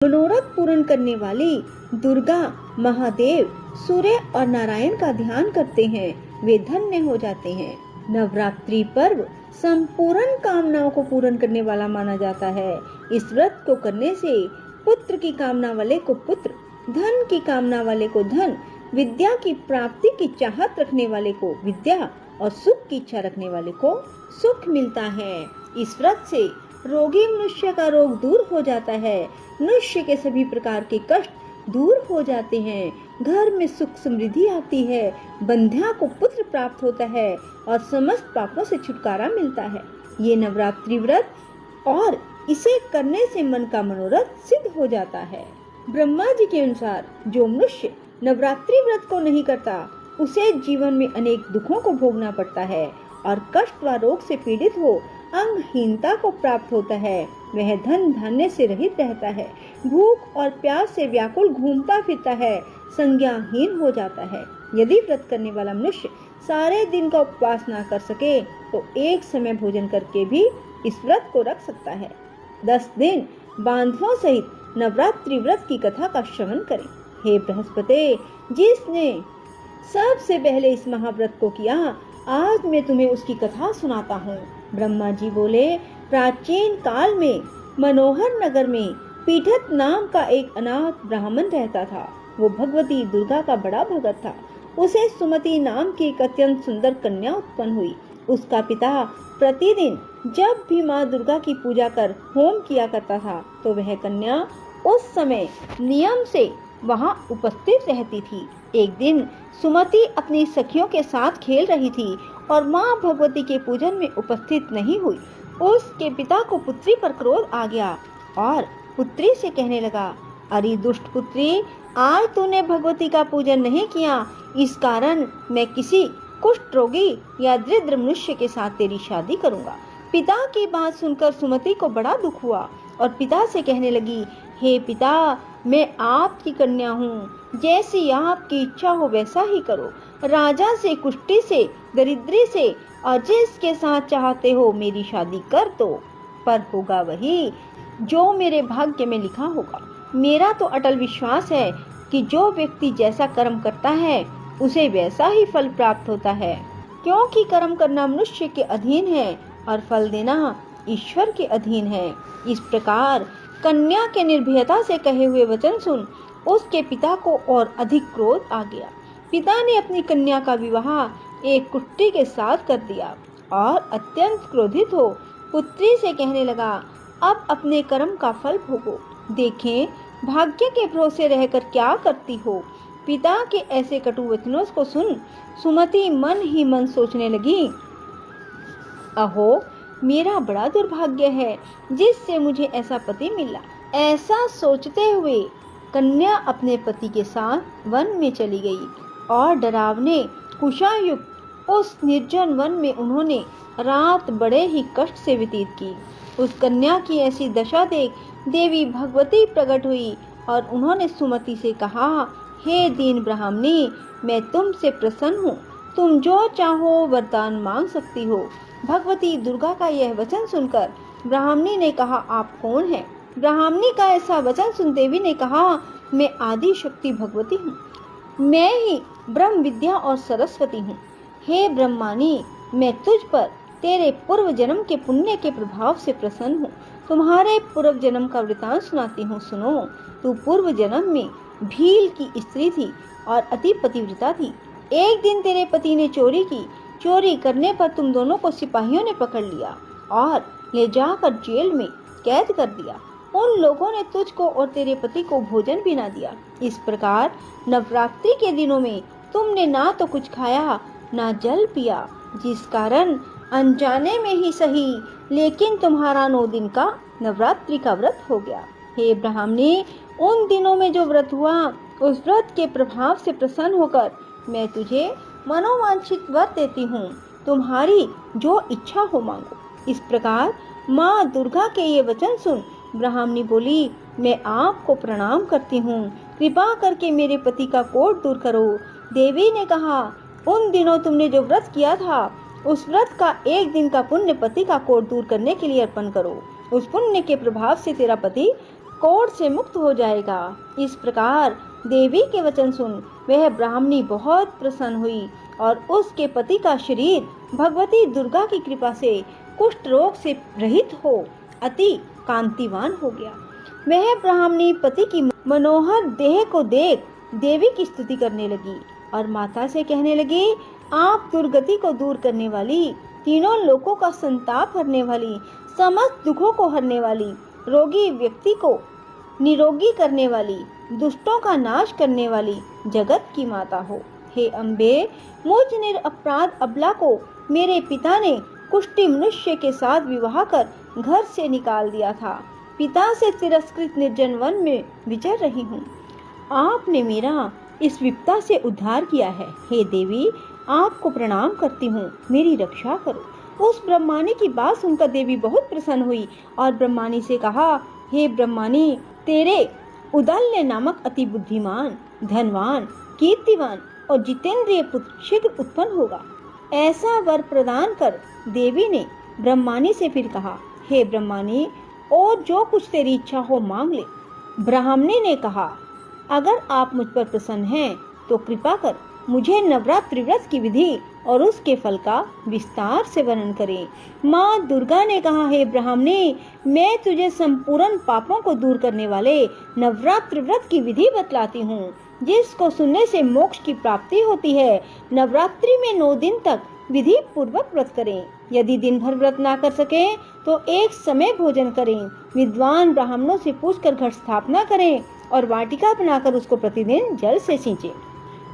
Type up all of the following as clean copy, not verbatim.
मनोरथ पूर्ण करने वाली दुर्गा, महादेव, सूर्य और नारायण का ध्यान करते हैं, वे धन्य हो जाते हैं। नवरात्रि पर्व संपूर्ण कामनाओं को पूर्ण करने वाला माना जाता है। इस व्रत को करने से पुत्र की कामना वाले को पुत्र, धन की कामना वाले को धन, विद्या की प्राप्ति की चाहत रखने वाले को विद्या और सुख की इच्छा रखने वाले को सुख मिलता है। इस व्रत से रोगी मनुष्य का रोग दूर हो जाता है, मनुष्य के सभी प्रकार के कष्ट दूर हो जाते हैं, घर में सुख समृद्धि आती है, बंध्या को पुत्र प्राप्त होता है और समस्त पापों से छुटकारा मिलता है। ये नवरात्रि व्रत और इसे करने से मन का मनोरथ सिद्ध हो जाता है। ब्रह्मा जी के अनुसार जो मनुष्य नवरात्रि व्रत को नहीं करता उसे जीवन में अनेक दुखों को भोगना पड़ता है और कष्ट व रोग से पीड़ित हो अंगहीनता को प्राप्त होता है। वह धन धान्य से रहित रहता है, भूख और प्यास से व्याकुल घूमता फिरता है, संज्ञाहीन हो जाता है। यदि व्रत करने वाला मनुष्य सारे दिन का उपवास ना कर सके तो एक समय भोजन करके भी इस व्रत को रख सकता है। 10 दिन बांधवों सहित नवरात्रि व्रत की कथा का श्रवण करें। हे बृहस्पति, जिसने सबसे पहले इस महाव्रत को किया, आज मैं तुम्हें उसकी कथा सुनाता हूँ। ब्रह्मा जी बोले, प्राचीन काल में मनोहर नगर में पीठत नाम का एक अनाथ ब्राह्मण रहता था। वो भगवती दुर्गा का बड़ा भगत था। उसे सुमति नाम की एक अत्यंत सुंदर कन्या उत्पन्न हुई। उसका पिता प्रतिदिन जब भी माँ दुर्गा की पूजा कर होम किया करता था तो वह कन्या उस समय नियम से वहाँ उपस्थित रहती थी। एक दिन सुमति अपनी सखियों के साथ खेल रही थी और माँ भगवती के पूजन में उपस्थित नहीं हुई। उसके पिता को पुत्री पर क्रोध आ गया और पुत्री से कहने लगा, अरे दुष्ट पुत्री, आज तूने भगवती का पूजन नहीं किया, इस कारण मैं किसी कुष्ठ रोगी या दरिद्र मनुष्य के साथ तेरी शादी करूंगा। पिता की बात सुनकर सुमति को बड़ा दुख हुआ और पिता से कहने लगी, हे पिता, मैं आपकी कन्या हूँ, जैसी आपकी इच्छा हो वैसा ही करो। राजा से, कुष्ठी से, दरिद्री से और जिसके साथ चाहते हो मेरी शादी कर दो, पर होगा वही जो मेरे भाग्य में लिखा होगा। मेरा तो अटल विश्वास है कि जो व्यक्ति जैसा कर्म करता है उसे वैसा ही फल प्राप्त होता है, क्योंकि कर्म करना मनुष्य के अधीन है और फल देना ईश्वर के अधीन है। इस प्रकार कन्या के निर्भयता से कहे हुए वचन सुन उसके पिता को और अधिक क्रोध आ गया। पिता ने अपनी कन्या का विवाह एक कुष्ठी के साथ कर दिया और अत्यंत क्रोधित हो पुत्री से कहने लगा, अब अपने कर्म का फल भोगो, देखें भाग्य के भरोसे रहकर क्या करती हो। पिता के ऐसे कटु वचनों को सुन सुमति मन ही मन सोचने लगी, अहो मेरा बड़ा दुर्भाग्य है जिससे मुझे ऐसा पति मिला। ऐसा सोचते हुए कन्या अपने पति के साथ वन में चली गई और डरावने कुशायुक्त उस निर्जन वन में उन्होंने रात बड़े ही कष्ट से व्यतीत की। उस कन्या की ऐसी दशा देख देवी भगवती प्रकट हुई और उन्होंने सुमति से कहा, हे दीन ब्राह्मणी, मैं तुमसे प्रसन्न हूँ, तुम जो चाहो वरदान मांग सकती हो। भगवती दुर्गा का यह वचन सुनकर ब्राह्मणी ने कहा, आप कौन हैं? ब्राह्मणी का ऐसा वचन सुन देवी ने कहा, मैं आदि शक्ति भगवती हूँ, मैं ही ब्रह्म विद्या और सरस्वती हूँ। हे ब्रह्मानी, मैं तुझ पर तेरे पूर्व जन्म के पुण्य के प्रभाव से प्रसन्न हूँ। तुम्हारे पूर्व जन्म का वृतांत सुनाती हूँ, सुनो। तू पूर्व जन्म में भील की स्त्री थी और अति पतिव्रता थी। एक दिन तेरे पति ने चोरी की। चोरी करने पर तुम दोनों को सिपाहियों ने पकड़ लिया और ले जाकर जेल में कैद कर दिया। उन लोगों ने तुझको और तेरे पति को भोजन भी ना दिया। इस प्रकार नवरात्रि के दिनों में तुमने ना तो कुछ खाया ना जल पिया, जिस कारण अनजाने में ही सही लेकिन तुम्हारा 9 दिन का नवरात्रि का व्रत हो गया। हे ब्राह्मणी, उन दिनों में जो व्रत हुआ उस व्रत के प्रभाव से प्रसन्न होकर मैं तुझे मनोवांछित वर देती हूँ। तुम्हारी जो इच्छा हो मांगो। इस प्रकार माँ दुर्गा के ये वचन सुन ब्राह्मणी बोली, मैं आपको प्रणाम करती हूँ, कृपा करके मेरे पति का कोढ़ दूर करो। देवी ने कहा, उन दिनों तुमने जो व्रत किया था उस व्रत का 1 दिन का पुण्य पति का कोढ़ दूर करने के लिए अर्पण करो। उस पुण्य के प्रभाव से तेरा पति कोढ़ से मुक्त हो जाएगा। इस प्रकार देवी के वचन सुन वह ब्राह्मणी बहुत प्रसन्न हुई और उसके पति का शरीर भगवती दुर्गा की कृपा से कुष्ठ रोग से रहित हो अति कांतिवान हो गया। वह ब्राह्मणी पति की मनोहर देह को देख देवी की स्तुति करने लगी और माता से कहने लगी, आप दुर्गति को दूर करने वाली, तीनों लोकों का संताप हरने वाली, समस्त दुखों को हरने वाली, रोगी व्यक्ति को निरोगी करने वाली, दुष्टों का नाश करने वाली जगत की माता हो। हे अम्बे, मुझ निरपराध अबला को मेरे पिता ने कुष्ठी मनुष्य के साथ विवाह कर घर से निकाल दिया था। पिता से तिरस्कृत निर्जन वन में विचर रही हूँ। आपने मेरा इस विपदा से उद्धार किया है। हे देवी, आपको प्रणाम करती हूँ, मेरी रक्षा करो। उस ब्रह्मानी की बात सुनकर देवी बहुत प्रसन्न हुई और ब्रह्मानी से कहा, हे ब्रह्मानी, तेरे उदल्य नामक अति बुद्धिमान, धनवान, कीर्तिवान और जितेंद्रिय पुत्र शीघ्र उत्पन्न होगा। ऐसा वर प्रदान कर देवी ने ब्रह्मानी से फिर कहा, हे ब्रह्मानी, और जो कुछ तेरी इच्छा हो मांग ले। ब्राह्मणी ने कहा, अगर आप मुझ पर प्रसन्न हैं तो कृपा कर मुझे नवरात्रि व्रत की विधि और उसके फल का विस्तार से वर्णन करें। माँ दुर्गा ने कहा, हे ब्राह्मणी, मैं तुझे संपूर्ण पापों को दूर करने वाले नवरात्रि व्रत की विधि बतलाती हूँ, जिसको सुनने से मोक्ष की प्राप्ति होती है। नवरात्रि में 9 दिन तक विधि पूर्वक व्रत करें। यदि दिन भर व्रत ना कर सके तो एक समय भोजन करें। विद्वान ब्राह्मणों से पूछकर घट स्थापना करें और वाटिका बनाकर उसको प्रतिदिन जल से सींचें।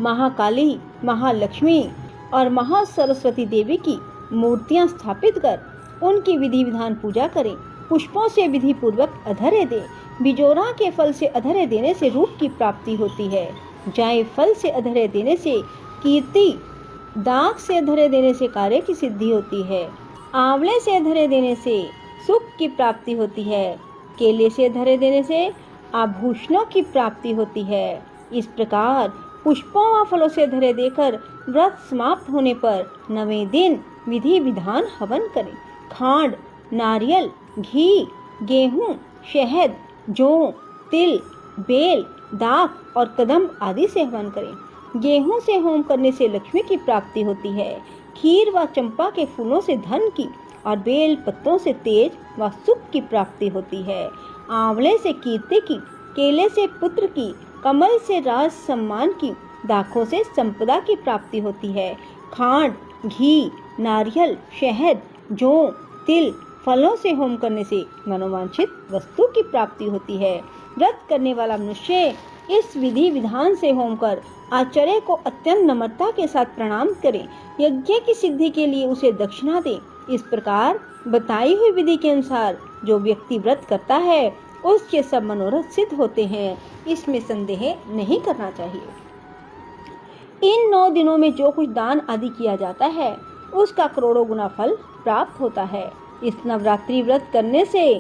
महाकाली, महालक्ष्मी और महासरस्वती देवी की मूर्तियां स्थापित कर उनकी विधि विधान पूजा करें। पुष्पों से विधि पूर्वक अधर्य दें। बिजोरा के फल से अधर्य देने से रूप की प्राप्ति होती है। जायफल से अधर्य देने से कीर्ति, दाख से अधर्य देने से कार्य की सिद्धि होती है। आंवले से अधर्य देने से सुख की प्राप्ति होती है। केले से अधर्य देने से आभूषणों की प्राप्ति होती है। इस प्रकार पुष्पों व फलों से अधर्य देकर व्रत समाप्त होने पर 9वें दिन विधि विधान हवन करें। खांड, नारियल, घी, गेहूं, शहद, जौ, तिल, बेल, दाख और कदम्ब आदि से हवन करें। गेहूं से होम करने से लक्ष्मी की प्राप्ति होती है। खीर व चंपा के फूलों से धन की और बेल पत्तों से तेज व सुख की प्राप्ति होती है। आंवले से कीर्ति की, केले से पुत्र की, कमल से राज सम्मान की, दाखों से संपदा की प्राप्ति होती है। खांड, घी, नारियल, शहद, जौ, तिल, फलों से होम करने से मनोवांछित वस्तु की प्राप्ति होती है। व्रत करने वाला मनुष्य इस विधि विधान से होम कर आचार्य को अत्यंत नम्रता के साथ प्रणाम करे। यज्ञ की सिद्धि के लिए उसे दक्षिणा दे। इस प्रकार बताई हुई विधि के अनुसार जो व्यक्ति व्रत करता है उसके सब मनोरथ सिद्ध होते हैं। इसमें संदेह नहीं करना चाहिए। इन 9 दिनों में जो कुछ दान आदि किया जाता है उसका करोड़ों गुना फल प्राप्त होता है। इस नवरात्रि व्रत करने से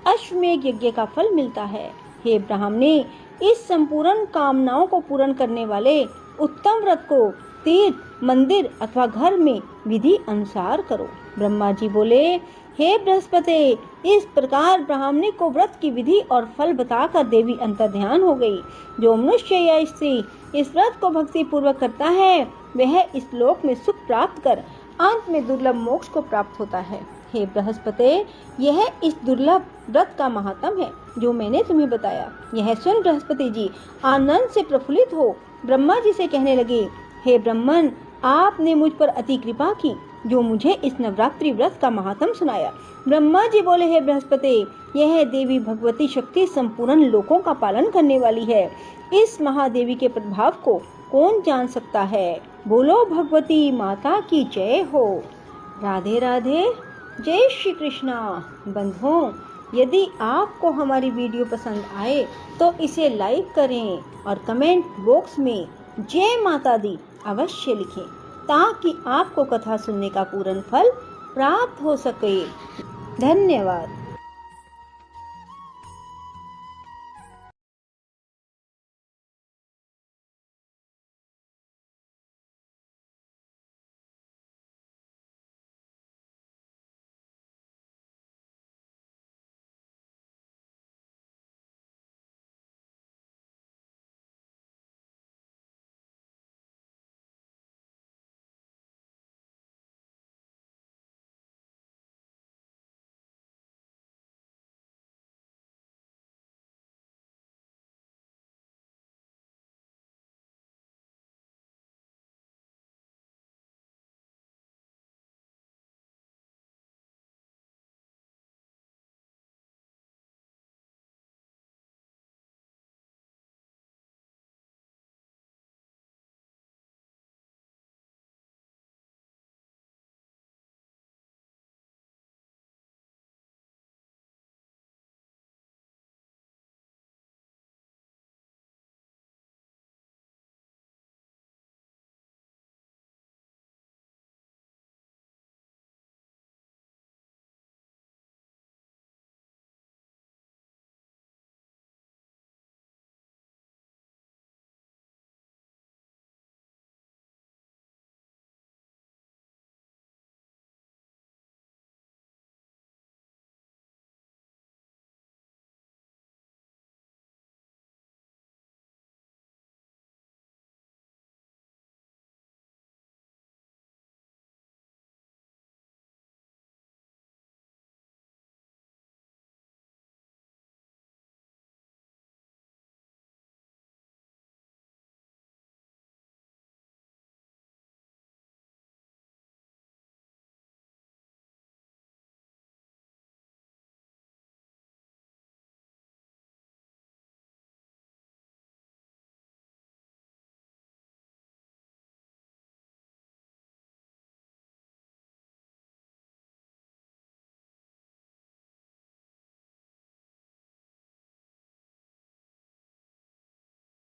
अश्वमेध यज्ञ का फल मिलता है। हे ब्राह्मणी, इस संपूर्ण कामनाओं को पूर्ण करने वाले उत्तम व्रत को तीर्थ, मंदिर अथवा घर में विधि अनुसार करो। ब्रह्मा जी बोले, हे बृहस्पति, इस प्रकार ब्राह्मणी को व्रत की विधि और फल बताकर देवी अंतर्ध्यान हो गई। जो मनुष्य या स्त्री इस व्रत को भक्ति पूर्वक करता है वह इस लोक में सुख प्राप्त कर अंत में दुर्लभ मोक्ष को प्राप्त होता है। हे बृहस्पति, यह इस दुर्लभ व्रत का महात्म है जो मैंने तुम्हें बताया। यह सुन बृहस्पति जी आनंद से प्रफुल्लित हो ब्रह्मा जी से कहने लगे, हे ब्रह्मन, आपने मुझ पर अति कृपा की जो मुझे इस नवरात्रि व्रत का महात्म सुनाया। ब्रह्मा जी बोले, हे बृहस्पति, यह देवी भगवती शक्ति संपूर्ण लोकों का पालन करने वाली है। इस महादेवी के प्रभाव को कौन जान सकता है। बोलो भगवती माता की जय हो। राधे राधे। जय श्री कृष्णा। बंधुओं, यदि आपको हमारी वीडियो पसंद आए तो इसे लाइक करें और कमेंट बॉक्स में जय माता दी अवश्य लिखें ताकि आपको कथा सुनने का पूर्ण फल प्राप्त हो सके। धन्यवाद।